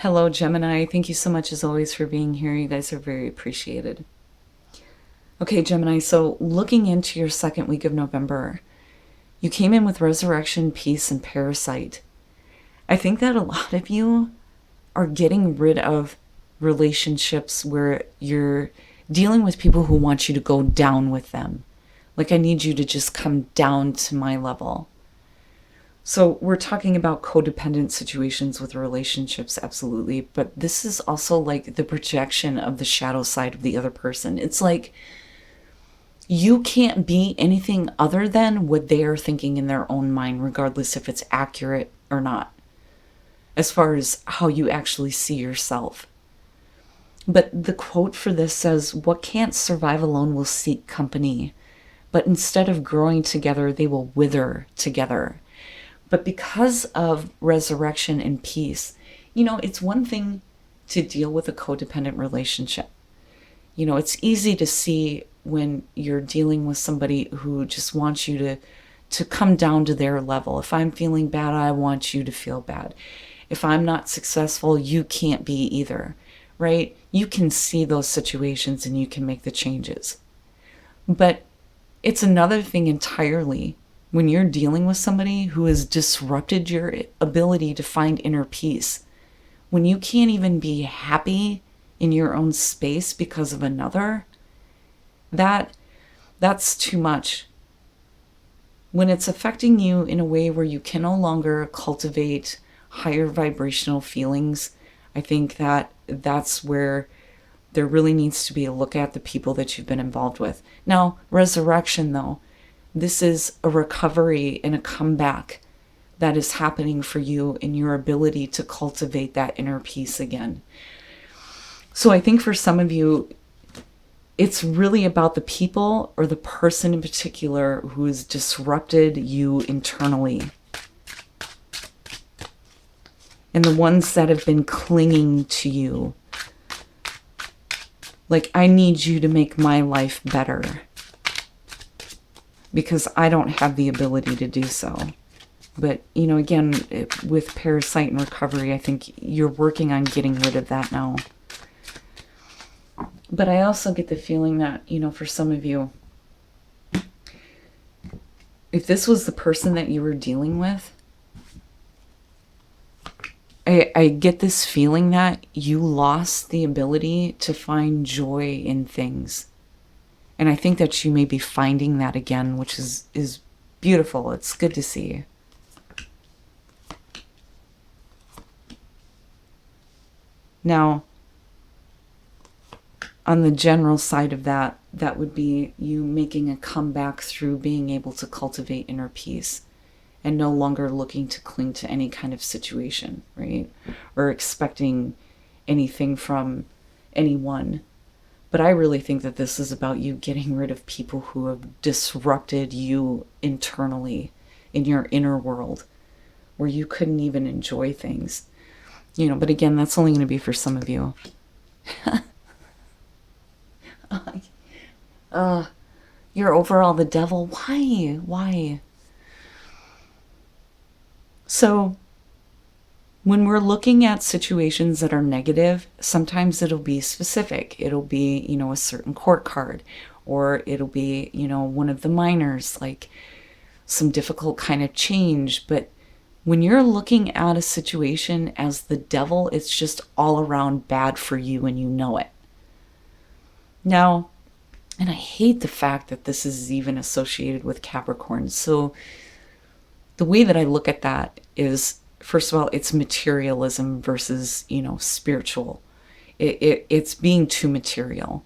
Hello, Gemini. Thank you so much as always for being here. You guys are very appreciated. Okay, Gemini, so looking into your second week of November, you came in with Resurrection, Peace, and Parasite. I think that a lot of you are getting rid of relationships where you're dealing with people who want you to go down with them. Like, I need you to just come down to my level. So we're talking about codependent situations with relationships, absolutely. But this is also like the projection of the shadow side of the other person. It's like you can't be anything other than what they are thinking in their own mind, regardless if it's accurate or not, as far as how you actually see yourself. But the quote for this says, "What can't survive alone will seek company, but instead of growing together, they will wither together." But because of resurrection and peace, it's one thing to deal with a codependent relationship. It's easy to see when you're dealing with somebody who just wants you to come down to their level. If I'm feeling bad, I want you to feel bad. If I'm not successful, you can't be either, right? You can see those situations and you can make the changes. But it's another thing entirely when you're dealing with somebody who has disrupted your ability to find inner peace, when you can't even be happy in your own space because of another, that's too much. When it's affecting you in a way where you can no longer cultivate higher vibrational feelings, I think that's where there really needs to be a look at the people that you've been involved with. Now, resurrection, though, this is a recovery and a comeback that is happening for you in your ability to cultivate that inner peace again. So I think for some of you, it's really about the people or the person in particular who has disrupted you internally. And the ones that have been clinging to you. Like, I need you to make my life better, because I don't have the ability to do so. But, again, with parasite and recovery, I think you're working on getting rid of that now. But I also get the feeling that, for some of you, if this was the person that you were dealing with, I get this feeling that you lost the ability to find joy in things. And I think that you may be finding that again, which is beautiful. It's good to see. Now, on the general side of that would be you making a comeback through being able to cultivate inner peace and no longer looking to cling to any kind of situation, right? Or expecting anything from anyone. But I really think that this is about you getting rid of people who have disrupted you internally in your inner world, where you couldn't even enjoy things. But again, that's only going to be for some of you. You're overall the devil. Why? Why? So, when we're looking at situations that are negative, sometimes it'll be specific. It'll be, a certain court card, or it'll be, one of the minors, like some difficult kind of change. But when you're looking at a situation as the devil, it's just all around bad for you and you know it. Now, and I hate the fact that this is even associated with Capricorn. So the way that I look at that is, first of all, it's materialism versus, spiritual. It's being too material.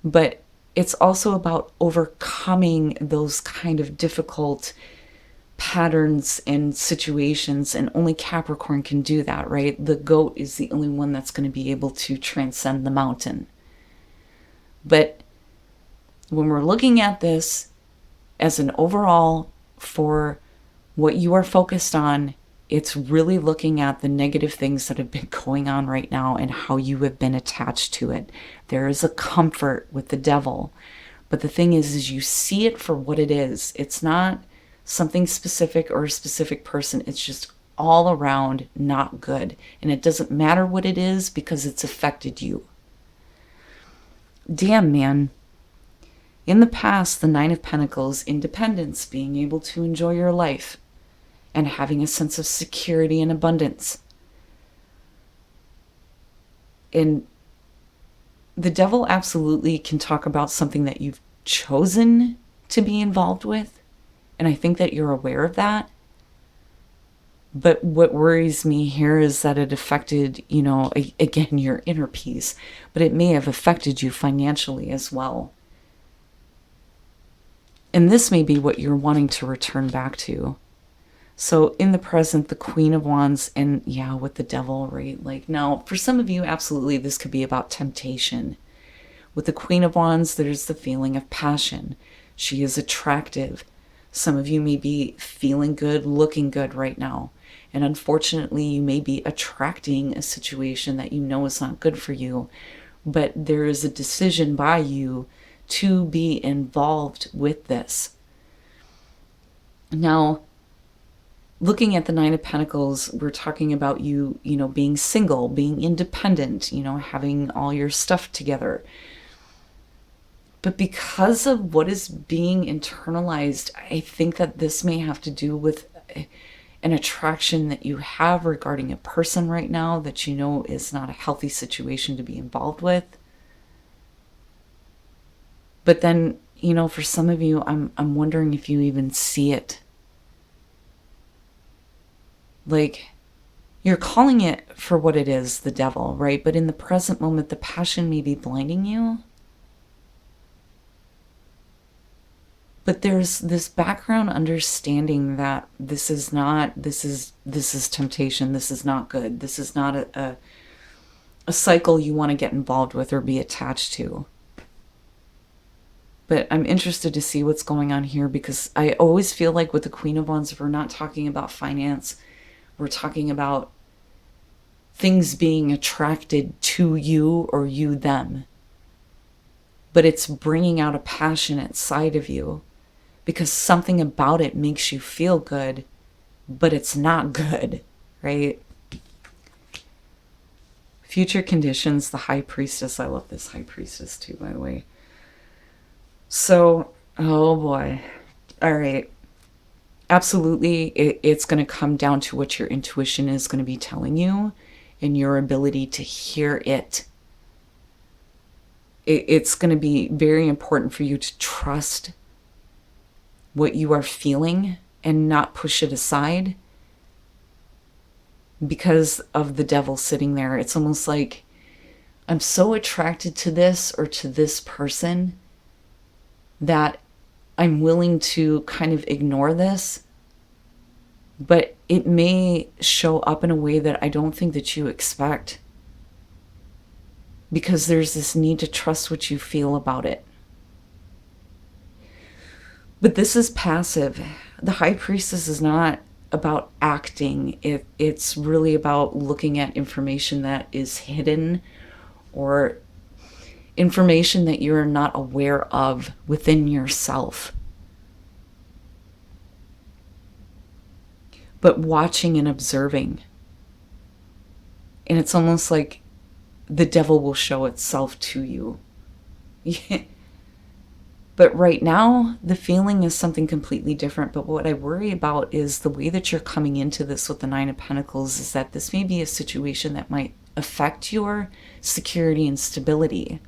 But it's also about overcoming those kind of difficult patterns and situations, and only Capricorn can do that, right? The goat is the only one that's going to be able to transcend the mountain. But when we're looking at this as an overall for what you are focused on, it's really looking at the negative things that have been going on right now and how you have been attached to it. There is a comfort with the devil. But the thing is you see it for what it is. It's not something specific or a specific person. It's just all around not good. And it doesn't matter what it is because it's affected you. Damn, man. In the past, the Nine of Pentacles, independence, being able to enjoy your life, and having a sense of security and abundance. And the devil absolutely can talk about something that you've chosen to be involved with. And I think that you're aware of that. But what worries me here is that it affected, again, your inner peace. But it may have affected you financially as well. And this may be what you're wanting to return back to. So in the present, the Queen of Wands and with the devil, right? Like now, for some of you, absolutely, this could be about temptation. With the Queen of Wands, there's the feeling of passion. She is attractive. Some of you may be feeling good, looking good right now. And unfortunately, you may be attracting a situation that you know is not good for you. But there is a decision by you to be involved with this. Now, looking at the Nine of Pentacles, we're talking about you, being single, being independent, having all your stuff together. But because of what is being internalized, I think that this may have to do with an attraction that you have regarding a person right now that is not a healthy situation to be involved with. But then, for some of you, I'm wondering if you even see it. Like, you're calling it for what it is, the devil, right? But in the present moment, the passion may be blinding you. But there's this background understanding that this is temptation. This is not good. This is not a cycle you want to get involved with or be attached to. But I'm interested to see what's going on here, because I always feel like with the Queen of Wands, we're not talking about finance. We're talking about things being attracted to you or you them. But it's bringing out a passionate side of you because something about it makes you feel good, but it's not good, right? Future conditions, the High Priestess. I love this High Priestess too, by the way. So, oh boy. All right. Absolutely, it's going to come down to what your intuition is going to be telling you and your ability to hear it. It's going to be very important for you to trust what you are feeling and not push it aside because of the devil sitting there. It's almost like, I'm so attracted to this or to this person that I'm willing to kind of ignore this, but it may show up in a way that I don't think that you expect, because there's this need to trust what you feel about it. But this is passive. The High Priestess is not about acting. It's really about looking at information that is hidden or information that you're not aware of within yourself. But watching and observing. And it's almost like the devil will show itself to you. But right now, the feeling is something completely different. But what I worry about is the way that you're coming into this with the Nine of Pentacles is that this may be a situation that might affect your security and stability.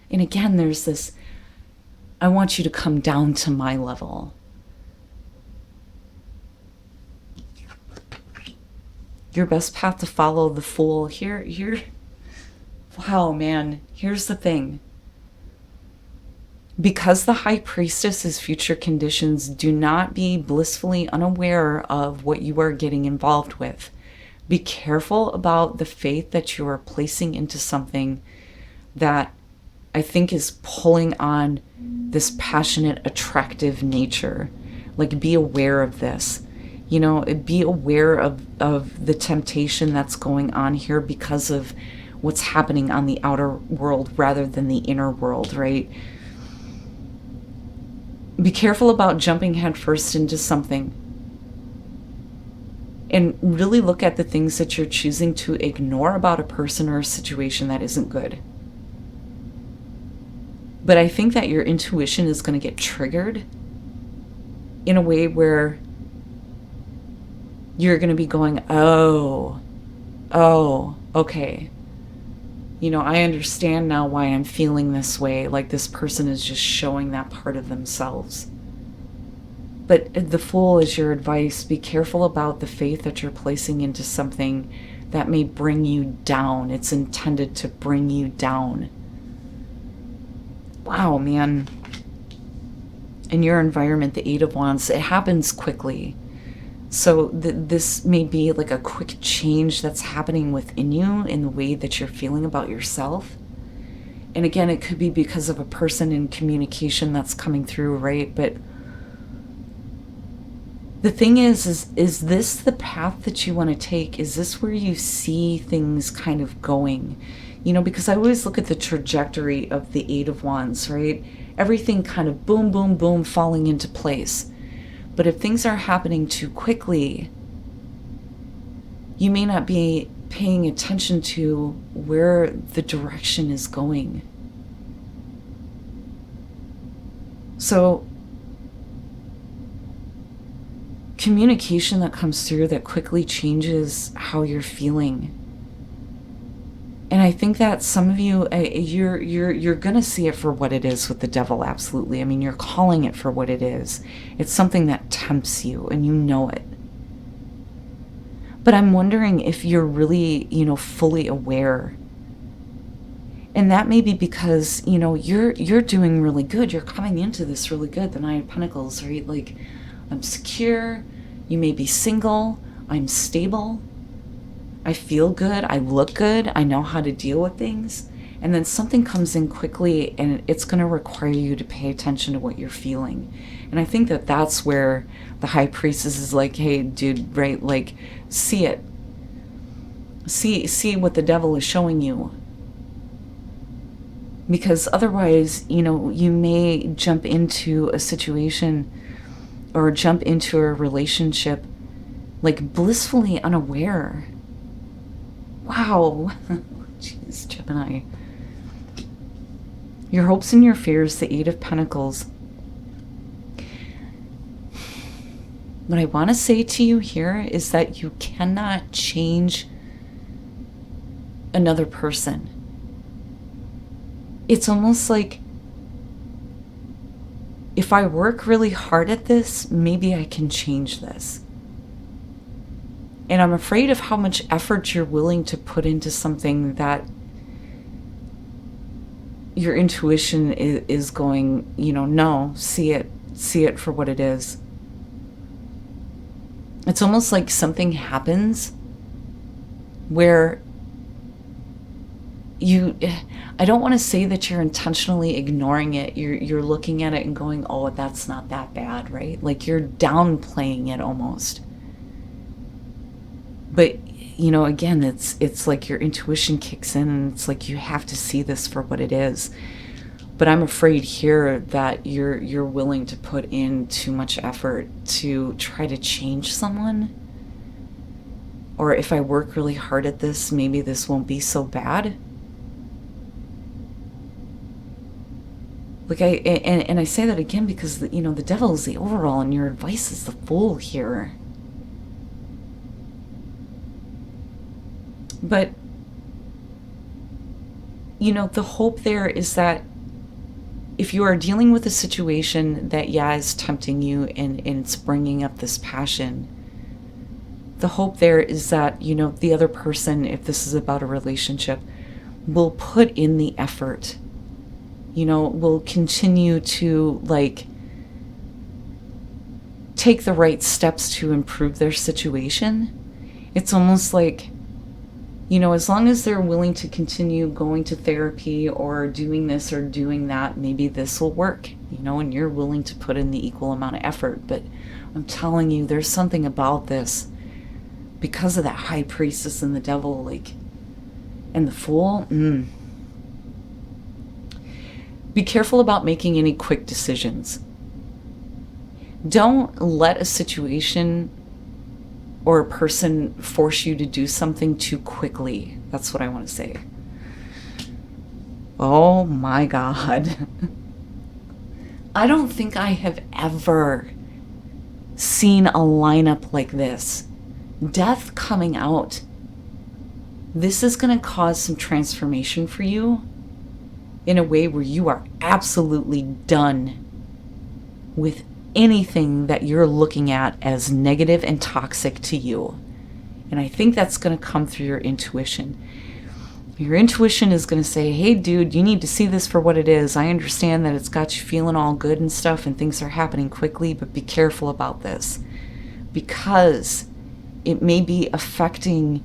And again, there's this, I want you to come down to my level. Your best path to follow, the Fool. Here, wow, man, here's the thing. Because the High Priestess is future conditions, do not be blissfully unaware of what you are getting involved with. Be careful about the faith that you are placing into something that I think is pulling on this passionate, attractive nature. Like, be aware of this. Be aware of the temptation that's going on here because of what's happening on the outer world rather than the inner world, right? Be careful about jumping headfirst into something And really look at the things that you're choosing to ignore about a person or a situation that isn't good. But I think that your intuition is going to get triggered in a way where you're going to be going, oh, okay. I understand now why I'm feeling this way. Like this person is just showing that part of themselves. But the Fool is your advice. Be careful about the faith that you're placing into something that may bring you down. It's intended to bring you down. Wow, man. In your environment, the Eight of Wands, it happens quickly. So this may be like a quick change that's happening within you in the way that you're feeling about yourself. And again, it could be because of a person in communication that's coming through, right? But the thing is this the path that you want to take? Is this where you see things kind of going? Because I always look at the trajectory of the Eight of Wands, right? Everything kind of boom, boom, boom, falling into place. But if things are happening too quickly, you may not be paying attention to where the direction is going. So, communication that comes through that quickly changes how you're feeling. And I think that some of you, you're going to see it for what it is with the Devil, absolutely. I mean, you're calling it for what it is. It's something that tempts you, and you know it. But I'm wondering if you're really, fully aware. And that may be because, you're doing really good. You're coming into this really good, the Nine of Pentacles, right? Like, I'm secure. You may be single. I'm stable. I feel good, I look good, I know how to deal with things. And then something comes in quickly and it's going to require you to pay attention to what you're feeling. And I think that that's where the High Priestess is like, hey, dude, right? Like, see it. See what the Devil is showing you. Because otherwise, you may jump into a situation or jump into a relationship like blissfully unaware. Wow. Jeez, Gemini. Your hopes and your fears, the Eight of Pentacles. What I want to say to you here is that you cannot change another person. It's almost like if I work really hard at this, maybe I can change this. And I'm afraid of how much effort you're willing to put into something that your intuition is going, no, see it for what it is. It's almost like something happens where I don't want to say that you're intentionally ignoring it. You're looking at it and going, oh, that's not that bad, right? Like you're downplaying it almost. But, again, it's like your intuition kicks in and it's like you have to see this for what it is. But I'm afraid here that you're willing to put in too much effort to try to change someone. Or if I work really hard at this, maybe this won't be so bad. Like I say that again because, the Devil is the overall and your advice is the Fool here. But, the hope there is that if you are dealing with a situation that, is tempting you and it's bringing up this passion, the hope there is that, the other person, if this is about a relationship, will put in the effort, will continue to, take the right steps to improve their situation. It's almost like, as long as they're willing to continue going to therapy or doing this or doing that, maybe this will work, and you're willing to put in the equal amount of effort. But I'm telling you, there's something about this because of that High Priestess and the Devil, and the Fool. Be careful about making any quick decisions. Don't let a situation or a person force you to do something too quickly. That's what I want to say. Oh my God. I don't think I have ever seen a lineup like this. Death coming out. This is going to cause some transformation for you in a way where you are absolutely done with anything that you're looking at as negative and toxic to you. And I think that's going to come through your intuition. Your intuition is going to say, hey, dude, you need to see this for what it is. I understand that it's got you feeling all good and stuff and things are happening quickly, but be careful about this because it may be affecting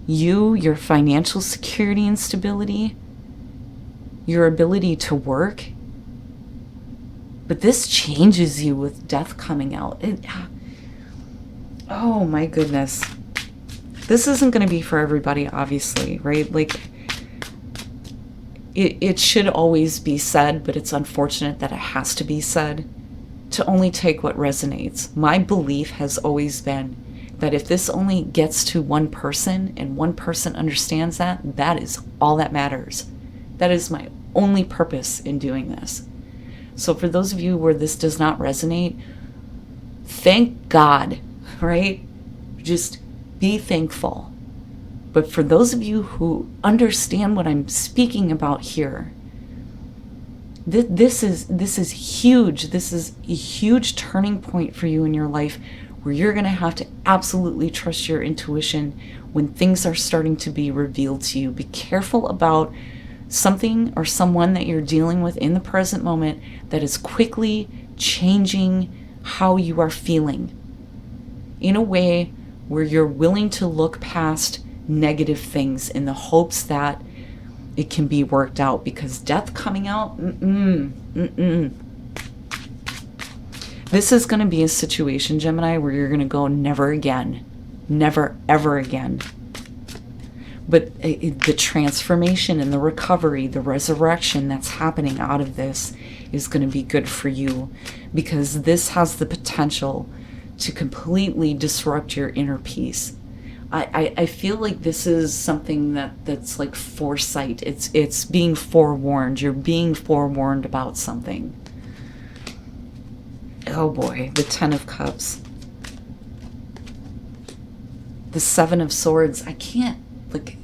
you, your financial security and stability, your ability to work. But this changes you with death coming out. Oh my goodness. This isn't going to be for everybody, obviously, right? Like, it should always be said, but it's unfortunate that it has to be said, to only take what resonates. My belief has always been that if this only gets to one person and one person understands that, that is all that matters. That is my only purpose in doing this. So for those of you where this does not resonate, thank God, right? Just be thankful. But for those of you who understand what I'm speaking about here, this is huge. This is a huge turning point for you in your life where you're going to have to absolutely trust your intuition when things are starting to be revealed to you. Be careful about something or someone that you're dealing with in the present moment that is quickly changing how you are feeling in a way where you're willing to look past negative things in the hopes that it can be worked out, because death coming out, This is going to be a situation, Gemini, where you're going to go never again, never ever again. But the transformation and the recovery, the resurrection that's happening out of this is going to be good for you, because this has the potential to completely disrupt your inner peace. I feel like this is something that's like foresight. It's being forewarned. You're being forewarned about something. Oh boy, the Ten of Cups. The Seven of Swords. I can't, like...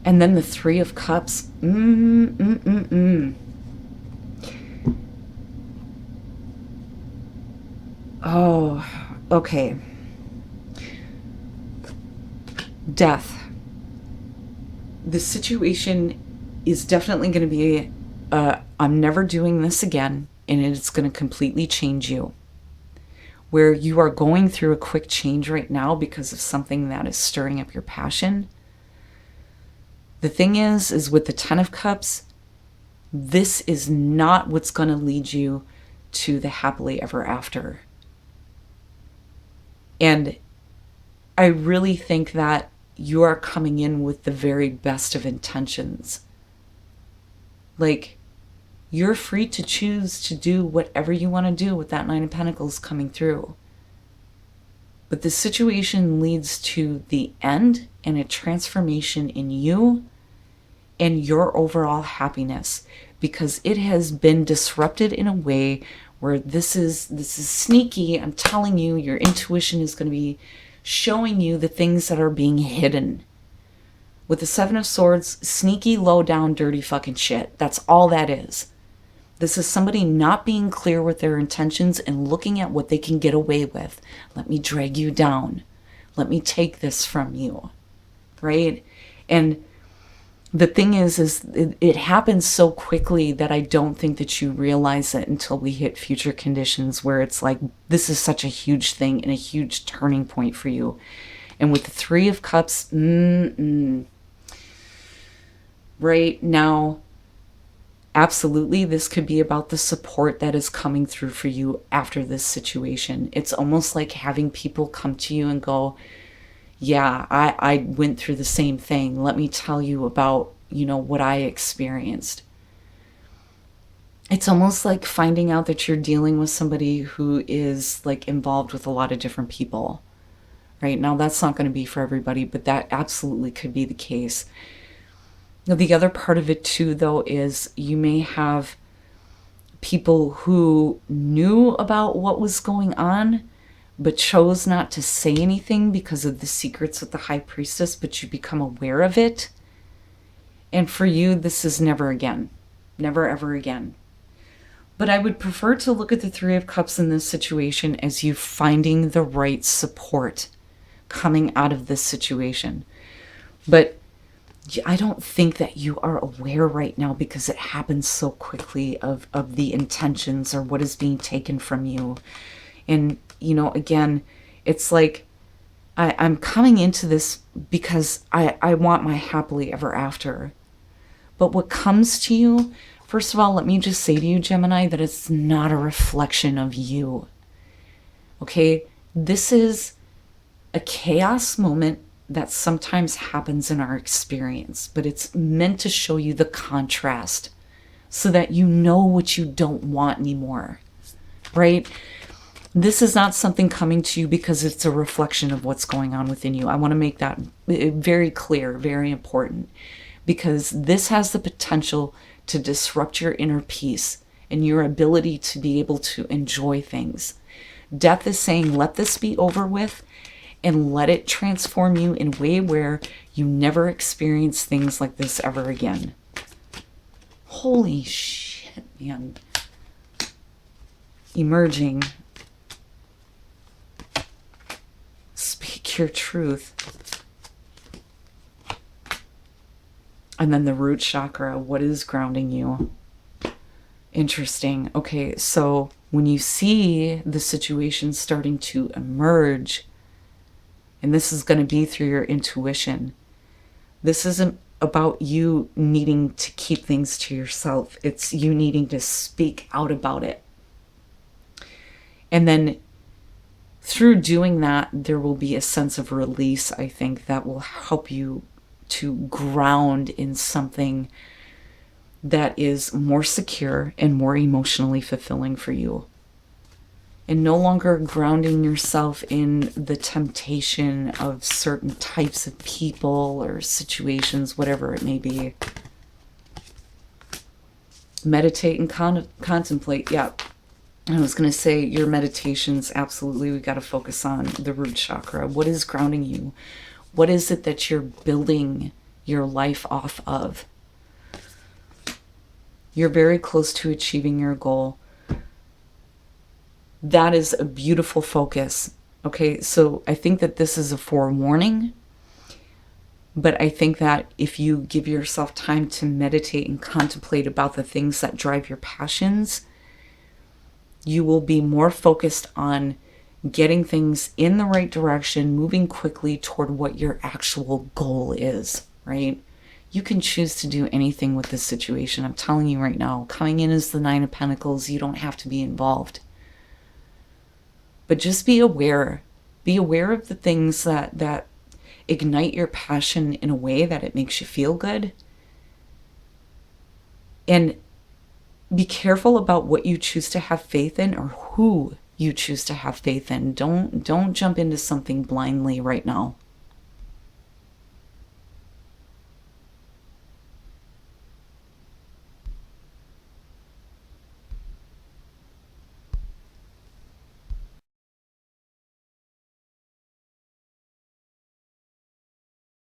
And then the Three of Cups. Oh, okay. Death. The situation is definitely going to be, I'm never doing this again, and it's going to completely change you. Where you are going through a quick change right now because of something that is stirring up your passion. The thing is with the Ten of Cups, this is not what's going to lead you to the happily ever after. And I really think that you are coming in with the very best of intentions. Like, you're free to choose to do whatever you want to do with that Nine of Pentacles coming through. But the situation leads to the end and a transformation in you and your overall happiness, because it has been disrupted in a way where this is sneaky. I'm telling you, your intuition is going to be showing you the things that are being hidden. With the Seven of Swords, sneaky, low down, dirty fucking shit. That's all that is. This is somebody not being clear with their intentions and looking at what they can get away with. Let me drag you down. Let me take this from you. Right? And the thing is it happens so quickly that I don't think that you realize it until we hit future conditions where it's like, this is such a huge thing and a huge turning point for you. And with the Three of Cups, right now, absolutely, this could be about the support that is coming through for you after this situation. It's almost like having people come to you and go, yeah, I went through the same thing. Let me tell you about, what I experienced. It's almost like finding out that you're dealing with somebody who is like involved with a lot of different people. Right now, that's not going to be for everybody, but that absolutely could be the case. Now, the other part of it too, though, is you may have people who knew about what was going on, but chose not to say anything because of the secrets with the High Priestess, but you become aware of it. And for you, this is never again. Never, ever again. But I would prefer to look at the Three of Cups in this situation as you finding the right support coming out of this situation. But I don't think that you are aware right now because it happens so quickly of the intentions or what is being taken from you. And, you know, again, it's like I'm coming into this because I want my happily ever after. But what comes to you, first of all, let me just say to you, Gemini, that it's not a reflection of you. Okay? This is a chaos moment that sometimes happens in our experience, but it's meant to show you the contrast so that you know what you don't want anymore, right? This is not something coming to you because it's a reflection of what's going on within you. I want to make that very clear, very important, because this has the potential to disrupt your inner peace and your ability to be able to enjoy things. Death is saying, let this be over with, and let it transform you in a way where you never experience things like this ever again. Holy shit, man. Emerging. Speak your truth. And then the root chakra, what is grounding you? Interesting. Okay, so when you see the situation starting to emerge, and this is going to be through your intuition. This isn't about you needing to keep things to yourself. It's you needing to speak out about it. And then through doing that, there will be a sense of release, I think, that will help you to ground in something that is more secure and more emotionally fulfilling for you. And no longer grounding yourself in the temptation of certain types of people or situations, whatever it may be. Meditate and contemplate. Yeah, I was going to say your meditations, absolutely, we got to focus on the root chakra. What is grounding you? What is it that you're building your life off of? You're very close to achieving your goal. That is a beautiful focus. Okay, so I think that this is a forewarning, but I think that if you give yourself time to meditate and contemplate about the things that drive your passions, you will be more focused on getting things in the right direction, moving quickly toward what your actual goal is, right? You can choose to do anything with this situation. I'm telling you right now, coming in as the Nine of Pentacles, you don't have to be involved. But just be aware. Be aware of the things that ignite your passion in a way that it makes you feel good. And be careful about what you choose to have faith in or who you choose to have faith in. Don't jump into something blindly right now.